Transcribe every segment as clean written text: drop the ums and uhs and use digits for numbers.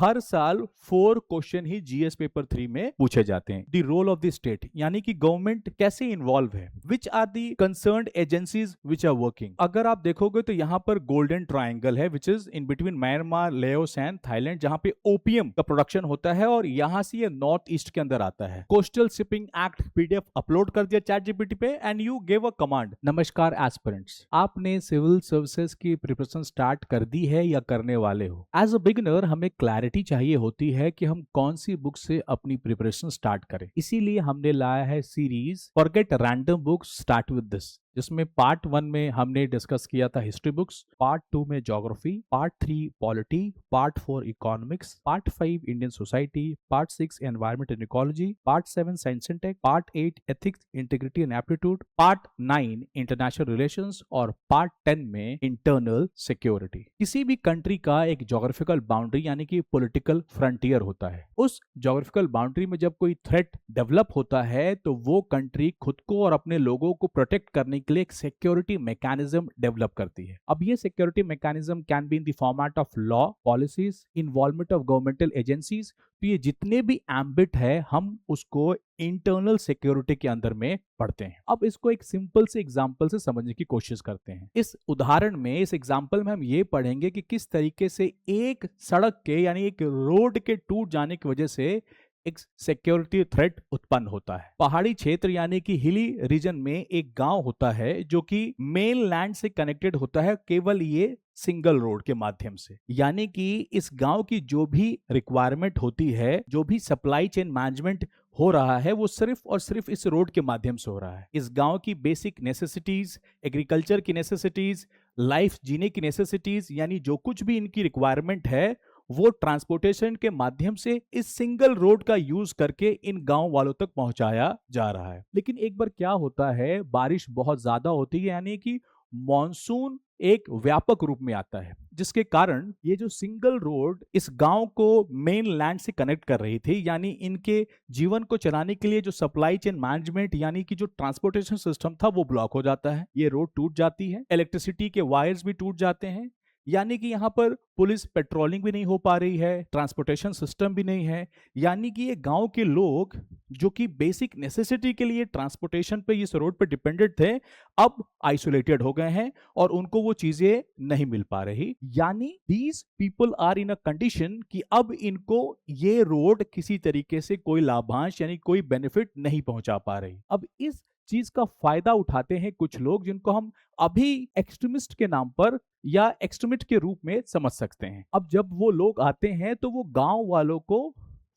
हर साल 4 क्वेश्चन ही GS paper 3 में पूछे जाते हैं। The role of the state, यानी कि गवर्नमेंट कैसे इन्वॉल्व है, which are the concerned agencies which are working. अगर आप देखोगे तो यहाँ पर गोल्डन ट्राइंगल है which is in between Myanmar, Laos and Thailand, जहाँ पे ओपीएम का प्रोडक्शन होता है और यहाँ से ये नॉर्थ ईस्ट के अंदर आता है। Coastal shipping act PDF upload कर दिया चैट जीपीटी पे and you give a command. नमस्कार एस्पिरेंट्स, आपने सिविल सर्विसेज की प्रिपरेशन स्टार्ट कर दी है या करने वाले हो? एज अ बिगिनर हमें क्लैरिटी चाहिए होती है कि हम कौन सी बुक से अपनी प्रिपरेशन स्टार्ट करें। इसीलिए हमने लाया है series forget random books, start with this, जिसमें पार्ट 1 में हमने डिस्कस किया था हिस्ट्री बुक्स, पार्ट 2 में geography, part 3 polity, part 4 economics, part 5 Indian society, part 6 environment and ecology, part 7 science and tech, part 8 ethics, integrity and aptitude, part 9 international relations और part 10 में internal security. किसी भी country का एक geographical boundary यानी कि political frontier होता है। उस ज्योग्राफिकल बाउंड्री में जब कोई थ्रेट डेवलप होता है तो वो कंट्री खुद को और अपने लोगों को प्रोटेक्ट करने के लिए एक सिक्योरिटी मैकेनिज्म डेवलप करती है। अब ये security mechanism can be in the format of law, policies, involvement of governmental agencies. तो ये जितने भी एम्बिट है हम उसको इंटरनल सिक्योरिटी के अंदर में पढ़ते हैं। अब इसको एक सिंपल से एग्जांपल से समझने की कोशिश करते हैं। इस उदाहरण में, इस एग्जांपल में हम ये पढ़ेंगे कि किस तरीके से एक सड़क के यानी एक रोड के टूट जाने की वजह से एक सिक्योरिटी थ्रेट उत्पन्न होता है। पहाड़ी क्षेत्र यानी कि हिली रीजन में एक गांव होता है जो कि मेन लैंड से कनेक्टेड होता है केवल ये सिंगल रोड के माध्यम से, यानी कि इस गांव की जो भी रिक्वायरमेंट होती है, जो भी सप्लाई चेन मैनेजमेंट हो रहा है, वो सिर्फ और सिर्फ इस रोड के माध्यम से हो रहा है। इस गांव की बेसिक नेसेसिटीज, एग्रीकल्चर की नेसेसिटीज, लाइफ जीने की नेसेसिटीज, यानी जो कुछ भी इनकी रिक्वायरमेंट है वो ट्रांसपोर्टेशन के माध्यम से इस सिंगल रोड का यूज करके इन गांव वालों तक पहुंचाया जा रहा है। लेकिन एक बार क्या होता है, बारिश बहुत ज्यादा होती है, यानी कि मॉनसून एक व्यापक रूप में आता है, जिसके कारण ये जो सिंगल रोड इस गांव को मेन लैंड से कनेक्ट कर रही थी, यानी इनके जीवन को चलाने के लिए जो सप्लाई चेन मैनेजमेंट यानी कि जो ट्रांसपोर्टेशन सिस्टम था वो ब्लॉक हो जाता है। ये रोड टूट जाती है, इलेक्ट्रिसिटी के वायर्स भी टूट जाते हैं, यानी कि यहाँ पर पुलिस पेट्रोलिंग भी नहीं हो पा रही है, ट्रांसपोर्टेशन सिस्टम भी नहीं है, यानी कि ये गांव के लोग जो कि बेसिक नेसेसिटी के लिए ट्रांसपोर्टेशन पे इस रोड पे डिपेंडेंट थे, अब आइसोलेटेड हो गए हैं और उनको वो चीजें नहीं मिल पा रही। यानी these people are in a condition कि अब इनको ये रोड किसी तरीके से कोई लाभांश यानी कोई बेनिफिट नहीं पहुंचा पा रही। अब इस चीज का फायदा उठाते हैं कुछ लोग जिनको हम अभी एक्सट्रीमिस्ट के नाम पर या एक्सट्रीमिस्ट के रूप में समझ सकते हैं। अब जब वो लोग आते हैं तो वो गांव वालों को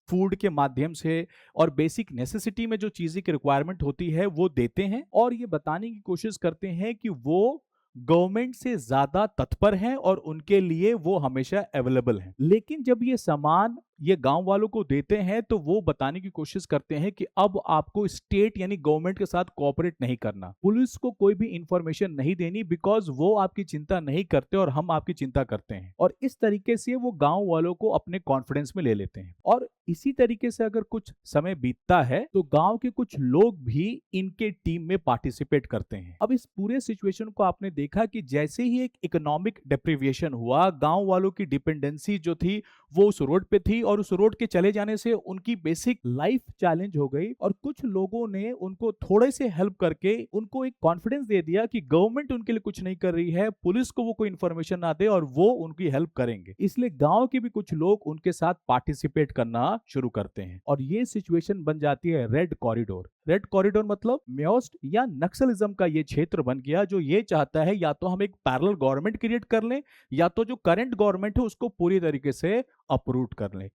फूड के माध्यम से और बेसिक नेसेसिटी में जो चीजें की रिक्वायरमेंट होती है वो देते हैं और ये बताने की कोशिश करते हैं कि वो गवर्नमेंट से ज्यादा तत्पर हैं और उनके लिए वो हमेशा अवेलेबल हैं। लेकिन जब ये सामान ये गांव वालों को देते हैं तो वो बताने की कोशिश करते हैं कि अब आपको स्टेट यानी गवर्नमेंट के साथ कोऑपरेट नहीं करना, पुलिस को कोई भी इंफॉर्मेशन नहीं देनी, बिकॉज वो आपकी चिंता नहीं करते और हम आपकी चिंता करते हैं। और इस तरीके से वो गांव वालों को अपने कॉन्फिडेंस में ले लेते हैं। और इसी तरीके से अगर कुछ समय बीतता है तो गांव के कुछ लोग भी इनके टीम में पार्टिसिपेट करते हैं। अब इस पूरे सिचुएशन को आपने देखा कि जैसे ही एक इकोनॉमिक डिप्रीविएशन हुआ, गांव वालों की डिपेंडेंसी जो थी वो उस रोड पे थी और उस रोड के चले जाने से उनकी बेसिक लाइफ चैलेंज हो गई। और कुछ लोगों ने उनको थोड़े से हेल्प करके उनको एक कॉन्फिडेंस दे दिया कि गवर्नमेंट उनके लिए कुछ नहीं कर रही है, पुलिस को वो कोई इंफॉर्मेशन ना दे और वो उनकी हेल्प करेंगे। इसलिए गांव के भी कुछ लोग उनके साथ पार्टिसिपेट करना शुरू करते हैं और ये सिचुएशन बन जाती है रेड कॉरिडोर। रेड कॉरिडोर मतलब मेओस्ट या नक्सलिज्म का ये क्षेत्र बन गया जो ये चाहता है या तो हम एक पैरेलल गवर्नमेंट क्रिएट कर लें या तो जो करंट गवर्नमेंट है उसको पूरी तरीके से अपरूट कर लें।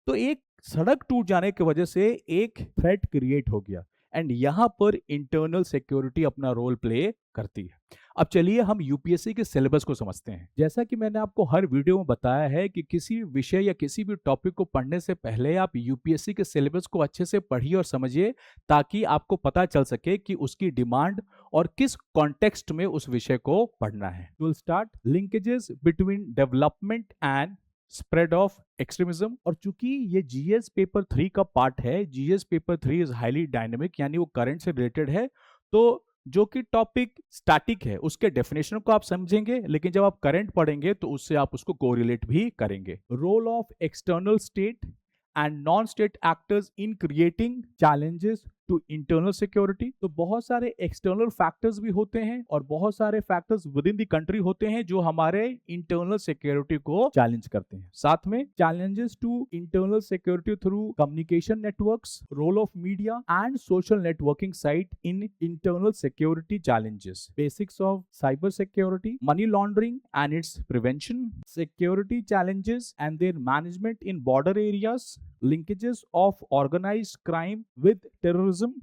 तो एक सड़क टूट जाने की वजह से एक थ्रेट क्रिएट हो गया एंड यहां पर इंटरनल सिक्योरिटी अपना रोल प्ले करती है। अब चलिए हम यूपीएससी के सिलेबस को समझते हैं। जैसा कि मैंने आपको हर वीडियो में बताया है कि किसी विषय या किसी भी टॉपिक को पढ़ने से पहले आप यूपीएससी के सिलेबस को अच्छे से पढ़िए और समझिए ताकि आपको पता चल सके कि उसकी डिमांड और किस कॉन्टेक्स्ट में उस विषय को पढ़ना है। Will start linkages between development and spread of extremism. और चूंकि ये जीएस पेपर 3 का पार्ट है, GS paper 3 is highly dynamic यानी वो करंट से रिलेटेड है, तो जो कि टॉपिक स्टैटिक है उसके डेफिनेशन को आप समझेंगे, लेकिन जब आप करंट पढ़ेंगे तो उससे आप उसको कोरिलेट भी करेंगे। Role of external state and non state actors in creating challenges to internal security. तो बहुत सारे एक्सटर्नल फैक्टर्स भी होते हैं और बहुत सारे factors with in the country होते हैं जो हमारे इंटरनल सिक्योरिटी को चैलेंज करते हैं। साथ में challenges to internal security through communication networks, role of media and social networking site in internal security challenges, basics of cyber security, money laundering and its prevention, security challenges and their management in border areas, linkages of organized crime with terrorism,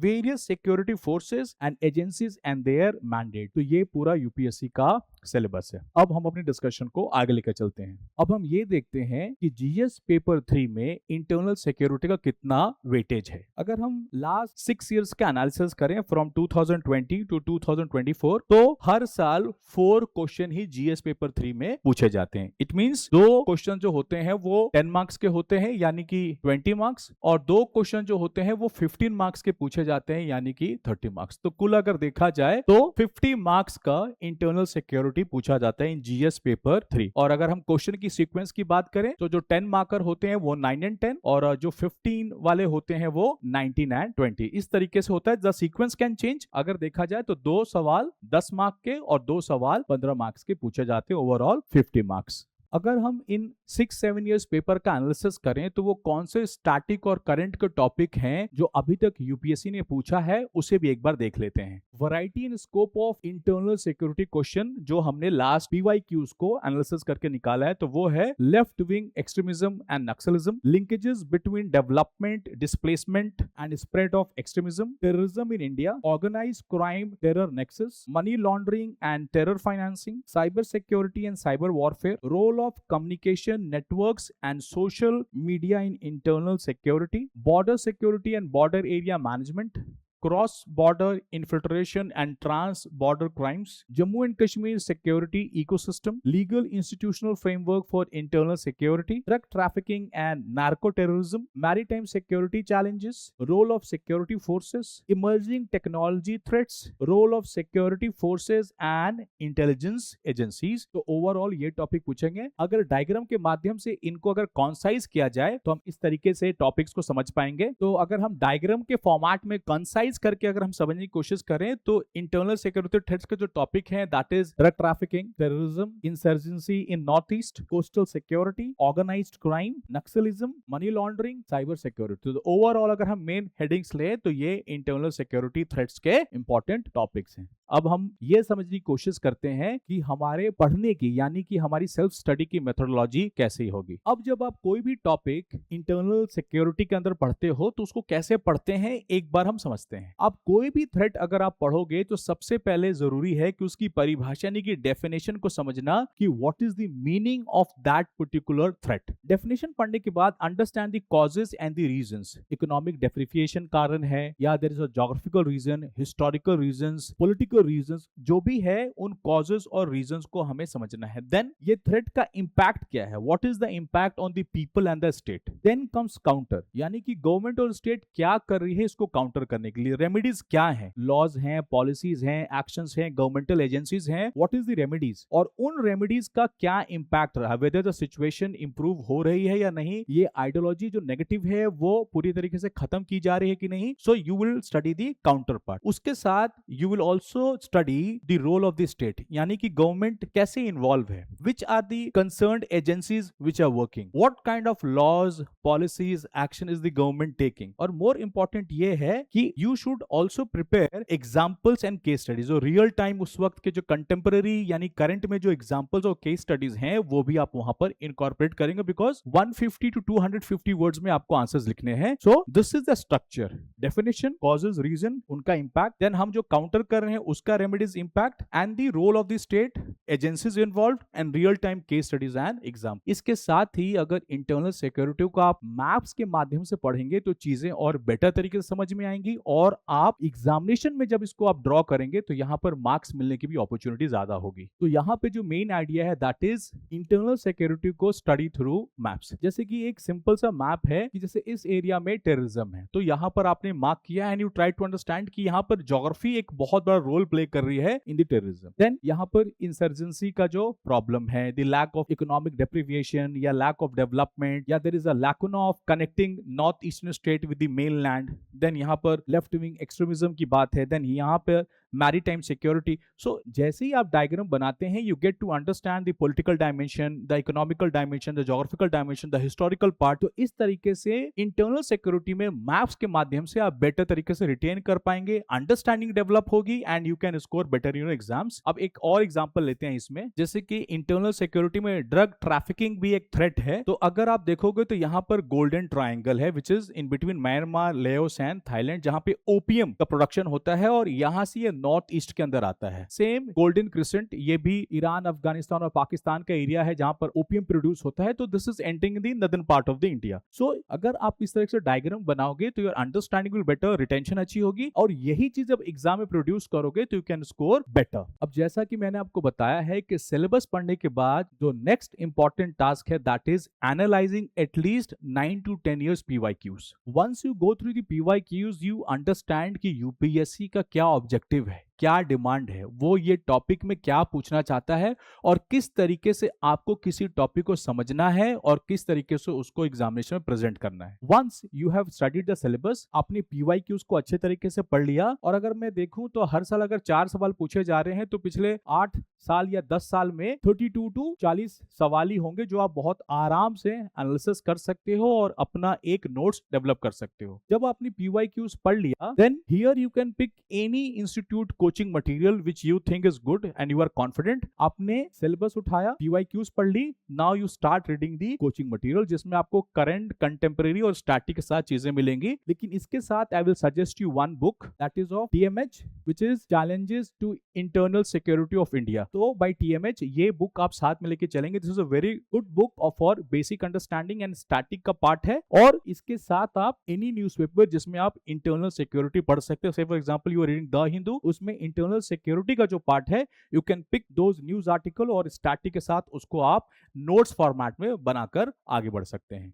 various security forces and agencies and their mandate। तो ये पूरा UPSC का syllabus है। अब हम अपनी discussion को आगे लेकर चलते हैं। अब हम ये देखते हैं कि जीएस पेपर 3 में इंटरनल सिक्योरिटी का कितना वेटेज है। अगर हम लास्ट 6 इयर्स का एनालिसिस करें फ्रॉम 2020 टू 2024, तो हर साल 4 क्वेश्चन ही जीएस पेपर 3 में पूछे जाते हैं। इट मींस 2 क्वेश्चन जो होते हैं वो 10 मार्क्स के होते हैं यानी कि 20 मार्क्स, और 2 क्वेश्चन जो होते हैं वो 15 मार्क्स के पूछे जाते हैं यानी कि 30 मार्क्स। तो कुल अगर देखा जाए तो 50 मार्क्स का इंटरनल सिक्योरिटी पूछा जाता है इन जीएस पेपर 3। और अगर हम क्वेश्चन की सीक्वेंस की बात करें तो जो 10 मार्कर होते हैं वो 9 एंड 10, और जो 15 वाले होते हैं वो 19 एंड 20। इस तरीके से होता है। The sequence can change. अगर देखा जाए तो 2 सवाल 10 मार्क के और 2 सवाल 15 मार्क्स के पूछे जाते हैं, ओवरऑल 50 मार्क्स। अगर हम इन 6-7 इयर्स पेपर का एनालिसिस करें तो वो कौन से स्टैटिक और करंट के टॉपिक हैं जो अभी तक यूपीएससी ने पूछा है, उसे भी एक बार देख लेते हैं। Variety in scope of internal security question जो हमने लास्ट पीवाईक्यूज को एनालिसिस करके निकाला है, तो वो है left wing extremism and naxalism, linkages between development, displacement and spread of extremism, terrorism in India, organised crime terror nexus, money laundering and terror financing, cyber security and cyber warfare, role of communication networks and social media in internal security, border security and border area management, cross-border infiltration and trans-border crimes, Jammu and Kashmir security ecosystem, legal institutional framework for internal security, drug trafficking and narco-terrorism, maritime security challenges, role of security forces, emerging technology threats, role of security forces and intelligence agencies। तो overall ये topic पूछेंगे। अगर diagram के माध्यम से इनको अगर concise किया जाए तो हम इस तरीके से टॉपिक्स को समझ पाएंगे। तो अगर हम डायग्राम के फॉर्मेट में कंसाइज करके अगर हम समझने की कोशिश करें तो इंटरनल सिक्योरिटी थ्रेट्स के जो टॉपिक हैं that is drug trafficking, terrorism, insurgency in north east, coastal security, organised crime, naxalism, money laundering, cyber security. तो ओवरऑल अगर हम मेन हेडिंग्स ले तो ये इंटरनल सिक्योरिटी थ्रेट्स के इंपॉर्टेंट टॉपिक्स हैं। अब हम ये समझने की कोशिश करते हैं कि हमारे पढ़ने की यानी कि हमारी सेल्फ स्टडी की मेथोडोलॉजी कैसी होगी। अब जब आप कोई भी टॉपिक इंटरनल सिक्योरिटी के अंदर पढ़ते हो तो उसको कैसे पढ़ते हैं एक बार हम समझते हैं। आप कोई भी थ्रेट अगर आप पढ़ोगे तो सबसे पहले जरूरी है कि उसकी परिभाषा यानी कि डेफिनेशन को समझना कि what is the meaning of that particular threat. Definition पढ़ने के बाद understand the causes and the reasons. Economic depreciation कारण है या there is a geographical reason, historical reasons, political reasons, जो भी है उन कॉजेस और रीजंस को हमें समझना है। देन ये थ्रेट का इंपैक्ट क्या है, what is the impact on the people and the state. Then comes counter यानी कि गवर्नमेंट और स्टेट क्या कर रही है इसको काउंटर करने के लिए। रेमेडीज क्या हैं, लॉज हैं, पॉलिसीज हैं, एक्शंस हैं, गवर्नमेंटल एजेंसीज हैं, व्हाट इज द रेमेडीज और उन रेमेडीज का क्या इंपैक्ट रहा, वेदर द सिचुएशन इंप्रूव हो रही है या नहीं, ये आइडियोलॉजी जो नेगेटिव है वो पूरी तरीके से खत्म की जा रही है कि नहीं। So you will study the counter part. उसके साथ you will also study the role of the state यानी कि गवर्नमेंट कैसे इन्वॉल्व है, which are the concerned agencies which are working, what kind of laws, policies, action is the government taking. और more important ये है कि you should also prepare examples and case studies. और real time उस वक्त के जो कंटेम्पररी यानी करंट में जो एग्जाम्पल्स और केस स्टडीज हैं वो भी आप वहां पर इनकॉर्पोरेट करेंगे, बिकॉज 150 to 250 वर्ड्स में आपको आंसर्स लिखने हैं। So this is the structure, definition, causes, reason, उनका इंपैक्ट, देन हम जो काउंटर कर रहे हैं उसका remedies, impact and the role of the state, agencies involved and real time case studies and exam. इसके साथ ही अगर इंटरनल सिक्योरिटी को आप मैप्स के माध्यम से पढ़ेंगे तो चीजें और बेटर तरीके से समझ में आएंगी और आप एग्जामिनेशन में जब इसको आप ड्रॉ करेंगे तो यहाँ पर मार्क्स मिलने की भी अपॉर्चुनिटी ज्यादा होगी। तो यहाँ पे जो मेन आइडिया है दैट इज इंटरनल सिक्योरिटी को स्टडी थ्रू मैप्स। जैसे कि एक सिंपल सा मैप है कि जैसे इस एरिया में टेररिज्म है, तो यहाँ पर आपने मार्क किया and you try to understand कि यहाँ पर ज्योग्राफी एक बहुत बड़ा रोल प्ले कर रही है इन द टेररिज्म। देन यहाँ पर इंसर्जेंसी का जो प्रॉब्लम है, the lack of economic deprivation या लैक ऑफ डेवलपमेंट, या there is a lacuna of connecting north eastern state with the mainland. Then यहाँ पर लेफ्ट विंग एक्सट्रीमिज्म की बात है। देन यहाँ पर मैरीटाइम सिक्योरिटी। सो जैसे ही आप डायग्राम बनाते हैं you get to understand the political dimension, the economical dimension, the geographical dimension, the historical part. तो इस तरीके से इंटरनल सिक्योरिटी में मैप्स के माध्यम से आप बेटर तरीके से रिटेन कर पाएंगे, अंडरस्टैंडिंग डेवलप होगी and you can score better in exams. अब एक और एग्जांपल लेते हैं इसमें, जैसे कि इंटरनल सिक्योरिटी में ड्रग ट्रैफिकिंग भी एक थ्रेट है। तो अगर आप देखोगे तो यहाँ पर गोल्डन ट्रायंगल है which is in between Myanmar, Laos and Thailand, जहां पे ओपियम का प्रोडक्शन होता है और यहां से ये नॉर्थ ईस्ट के अंदर आता है। सेम गोल्डन क्रिसेंट, ये भी ईरान, अफगानिस्तान और पाकिस्तान का एरिया है जहां पर ओपियम प्रोड्यूस होता है। तो this is entering the northern part of the India. So अगर आप इस तरह से डायग्राम बनाओगे तो your understanding will better, retention अच्छी होगी, और यही चीज जब एग्जाम में प्रोड्यूस करोगे तो यू कैन स्कोर बेटर। अब जैसा कि मैंने आपको बताया है कि सिलेबस पढ़ने के बाद जो नेक्स्ट इंपॉर्टेंट टास्क है that is analysing at least 9 to 10 years PYQs। Once you go through the PYQs you understand कि यूपीएससी का क्या ऑब्जेक्टिव है, क्या डिमांड है, वो ये टॉपिक में क्या पूछना चाहता है और किस तरीके से आपको किसी टॉपिक को समझना है और किस तरीके से उसको एग्जामिनेशन में प्रेजेंट करना है। Once you have studied the syllabus, आपने PYQs को अच्छे तरीके से पढ़ लिया, और अगर मैं देखूं तो हर साल अगर 4 सवाल पूछे जा रहे हैं तो पिछले 8 साल या 10 साल में 32 to 40 सवाल ही होंगे जो आप बहुत आराम से एनालिसिस कर सकते हो और अपना एक नोट्स डेवलप कर सकते हो। जब आपने PYQs पढ़ लिया then here you can pick any institute coaching material which you think is good and you are confident. आपने सिलेबस उठाया, PYQs पढ़ ली, now you start reading the coaching material जिसमें आपको करंट, कंटेम्परेरी और स्टैटिक के साथ चीजें मिलेंगी। लेकिन इसके साथ I will suggest you one book that is of TMH which is challenges to internal security of India. तो बाय TMH ये बुक आप साथ में लेके चलेंगे। This is a very good book for basic understanding and static का part है। और इसके साथ आप एनी न्यूज़पेपर जिसमें आप इंटरनल सिक्योरिटी पढ़ सकते हो, say for example you are reading the Hindu, उसमें इंटरनल सिक्योरिटी का जो पार्ट है you can pick those news article और स्टैटिक के साथ उसको आप नोट्स फॉर्मेट में बनाकर आगे बढ़ सकते हैं।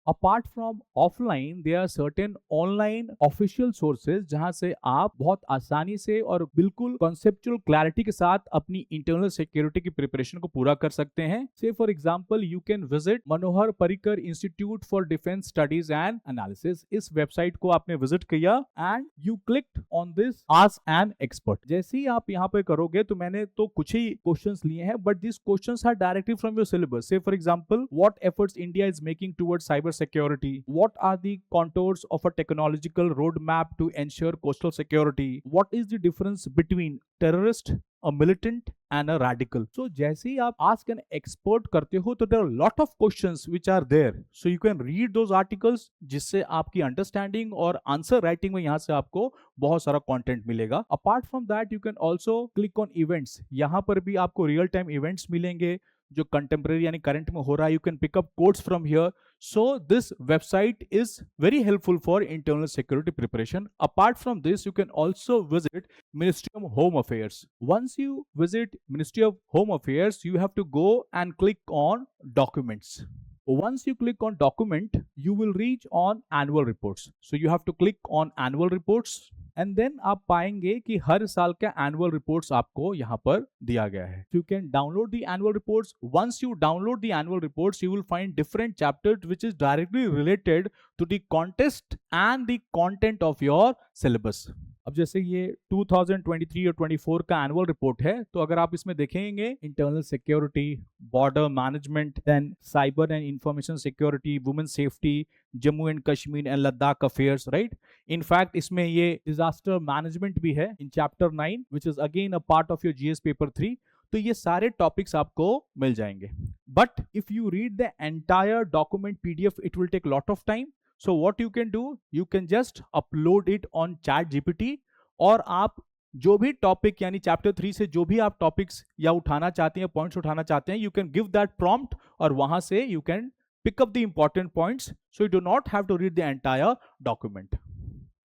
Apart from offline, there are certain online official sources जहां से आप बहुत आसानी से और बिल्कुल conceptual clarity के साथ अपनी internal security की preparation को पूरा कर सकते हैं। Say for example, you can visit Manohar Parrikar Institute for Defense Studies and Analysis। इस वेबसाइट को आपने विजिट किया and you clicked on this Ask an Expert। जैसे ही आप यहाँ पे करोगे तो मैंने तो कुछ ही क्वेश्चंस लिए हैं, but these questions are directly from your syllabus। Say for example, what efforts India is making towards cyber security? What are the contours of a technological roadmap to ensure coastal security? What is the difference between terrorist, a militant and a radical? So जैसे ही आप ask an expert करते हो तो there are a lot of questions which are there, so you can read those articles जिससे आपकी understanding और answer writing में यहाँ से आपको बहुत सारा content मिलेगा। Apart from that you can also click on events। यहाँ पर भी आपको real time events मिलेंगे जो कंटेम्परेरी यानी करंट में हो रहा है। You can pick up codes from here. So this website is very helpful for internal security preparation. Apart from this you can also visit ministry of home affairs. Once you visit ministry of home affairs you have to go and click on documents. Once you click on document, you will reach on annual reports. So you have to click on annual reports and then आप पाएंगे कि हर साल का annual reports आपको यहाँ पर दिया गया है। You can download the annual reports. Once you download the annual reports, you will find different chapters which is directly related to the context and the content of your syllabus. अब जैसे ये 2023 और 24 का एनुअल रिपोर्ट है, तो अगर आप इसमें देखेंगे internal security, border management, then cyber and information security, women safety, Jammu and Kashmir and Ladakh affairs, right. In fact इसमें ये डिजास्टर मैनेजमेंट भी है in chapter 9 which is again a part of your GS paper 3। तो ये सारे टॉपिक्स आपको मिल जाएंगे। But if you read the entire document PDF, it will take lot of time. So what you can do, you can just upload it on ChatGPT और आप जो भी टॉपिक यानी चैप्टर 3 से जो भी आप टॉपिक्स या उठाना चाहते हैं, पॉइंट्स उठाना चाहते हैं, you can give that prompt और वहां से you can pick up the important points, so you do not have to read the entire document।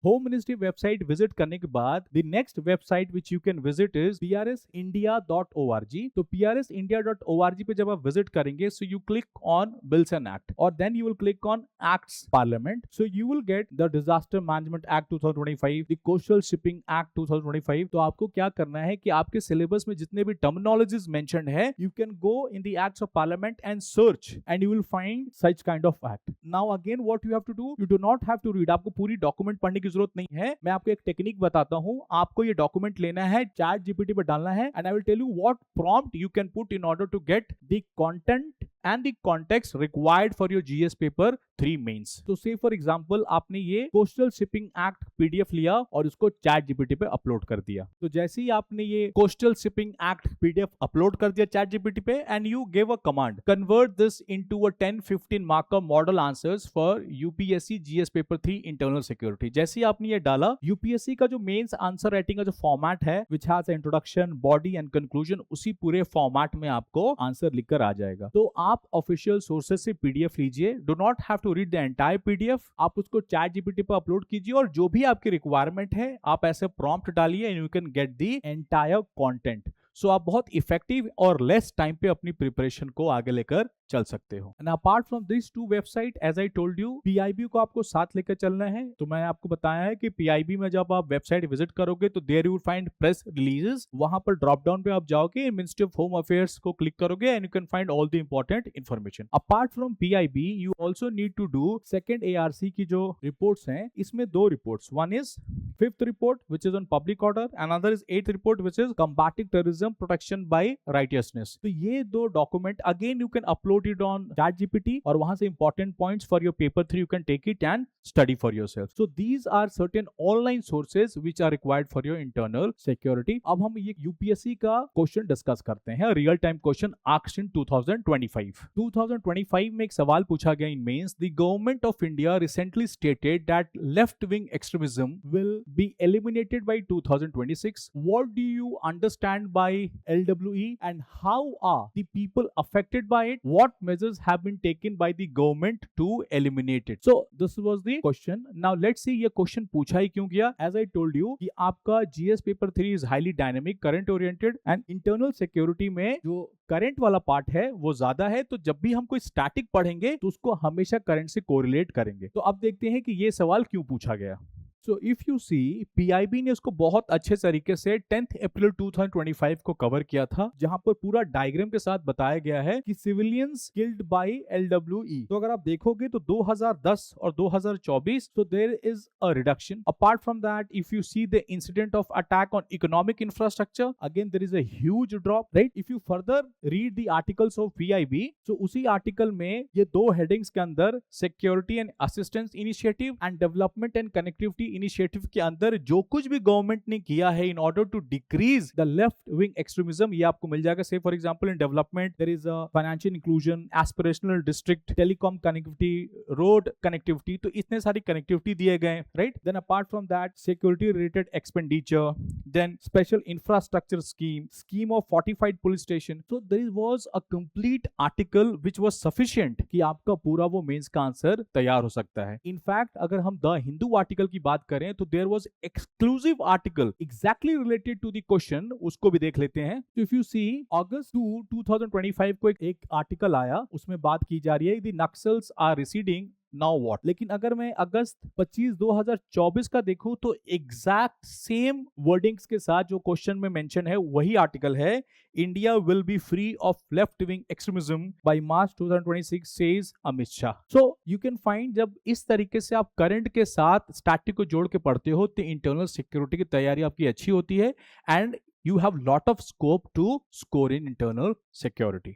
Home ministry website visit करने के बाद the next website which you can visit is prsindia.org। तो prsindia.org पे जब आप विजिट करेंगे, so you click on bills and act और then you will click on acts parliament. So you will get the disaster management act 2025, the coastal shipping act 2025। तो आपको क्या करना है कि आपके सिलेबस में जितने भी टर्मिनोलॉजीज मेंशन्ड है, you can go in the acts of parliament and search and you will find such kind of act. Now again what you have to do, you do not have to read, आपको पूरी document पढ़ने की जरूरत नहीं है। मैं आपको एक टेक्निक बताता हूं, आपको ये डॉक्यूमेंट लेना है, चैट जीपीटी पे डालना है and I will tell you what prompt you can put in order to get the content and the context required for your GS paper 3 mains। तो say for example आपने ये coastal shipping act PDF लिया और उसको chat GPT पे upload कर दिया। तो जैसे ही आपने ये coastal shipping act PDF upload कर दिया चैट जीपीटी पे and you give a command, convert this into a 10-15 mark model answers for UPSC GS paper 3 internal security. जैसे ही आपने ये डाला, यूपीएससी का जो मेंस आंसर राइटिंग का जो फॉर्मेट है which has introduction, body and conclusion, उसी पूरे फॉर्मेट में आपको आंसर लिखकर आ जाएगा। तो आप ऑफिशियल सोर्सेज से पीडीएफ लीजिए, do not have to read the entire PDF, आप उसको चैट जीपीटी पर अपलोड कीजिए और जो भी आपकी रिक्वायरमेंट है आप ऐसे प्रॉम्प्ट डालिए and you can get the entire content. So आप बहुत इफेक्टिव और लेस टाइम पे अपनी प्रिपरेशन को आगे लेकर चल सकते हो। And apart from this two website, as I told you, PIB को आपको साथ लेकर चलना है। तो मैं आपको बताया है कि पीआईबी में जब आप वेबसाइट विजिट करोगे तो there you will find press releases, वहां पर ड्रॉप डाउन पे आप जाओगे, मिनिस्ट्री ऑफ होम अफेयर्स को क्लिक करोगे and you can find all the important information. Apart from PIB you also need to do second ARC की जो reports हैं, इसमें 2 reports, one is 5th report which is on public order, another is 8th report which is combating terrorism protection by righteousness. तो ये 2 document again you can upload it on ChatGPT और वहां से important points for your paper 3 you can take it and study for yourself. So these are certain online sources which are required for your internal security. अब हम ये UPSC का question discuss करते हैं, real time question asked in 2025। 2025 में एक सवाल पूछा गया in mains, the government of India recently stated that left wing extremism will be eliminated by 2026. What do you understand by LWE and how are the people affected by it? What measures have been taken by the government to eliminate it? So this was the question. Now let's see ये question पूछा ही क्यों गया। As I told you कि आपका GS paper 3 is highly dynamic, current oriented and internal security में जो current वाला part है वो ज्यादा है। तो जब भी हम कोई स्टैटिक पढ़ेंगे तो उसको हमेशा करंट से कोरिलेट करेंगे। तो अब देखते हैं कि ये सवाल क्यों पूछा गया। So if you see, PIB ने उसको बहुत अच्छे तरीके से 10 अप्रैल 2025 को कवर किया था, जहां पर पूरा डायग्राम के साथ बताया गया है कि सिविलियंस किल्ड बाय एलडब्ल्यूई। तो अगर आप देखोगे तो 2010 और 2024 तो there is a reduction. Apart from that, if you see the incident of attack on economic infrastructure, again there is a huge drop, right. If you further read the articles of PIB, तो उसी article में ये 2 headings के अंदर security and assistance initiative and development and connectivity initiative के अंदर जो कुछ भी गवर्नमेंट ने किया है in order to decrease the left wing extremism, ये आपको मिल जाएगा। So for example in development there is a financial inclusion, aspirational district, telecom connectivity, road connectivity, तो इतने सारी कनेक्टिविटी दिए गए, right. Then apart from that, security related expenditure, then special infrastructure scheme, scheme of fortified police station. So there was a complete article which was sufficient कि आपका पूरा वो mains का आंसर तैयार हो सकता है। इनफैक्ट अगर हम द हिंदू आर्टिकल की बात करें तो there was exclusive article exactly related to the question, उसको भी देख लेते हैं। तो इफ यू सी, अगस्त 2, 2025 को एक आर्टिकल आया, उसमें बात की जा रही है the Naxals are receding, now what. लेकिन अगर मैं अगस्त 25, 2024 का देखूं तो एग्जैक्ट सेम वर्डिंग्स के साथ जो क्वेश्चन में मेंशन है वही आर्टिकल है, India will be free of left wing extremism by March 2026 says Amit Shah. So you can find, जब इस तरीके से आप करंट के साथ स्टैटिक को जोड़ के पढ़ते हो तो इंटरनल सिक्योरिटी की तैयारी आपकी अच्छी होती है and you have lot of scope to score in internal security.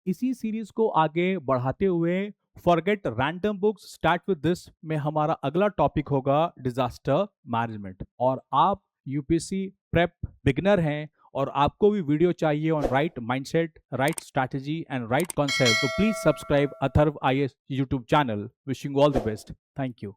इसी सीरीज को आगे बढ़ाते हुए forget random books, start with this में हमारा अगला टॉपिक होगा डिजास्टर मैनेजमेंट। और आप यूपीएससी प्रेप बिगिनर हैं और आपको भी वीडियो चाहिए on right mindset, right strategy and right concept, तो please subscribe Atharva IAS YouTube channel. Wishing all the best. Thank you.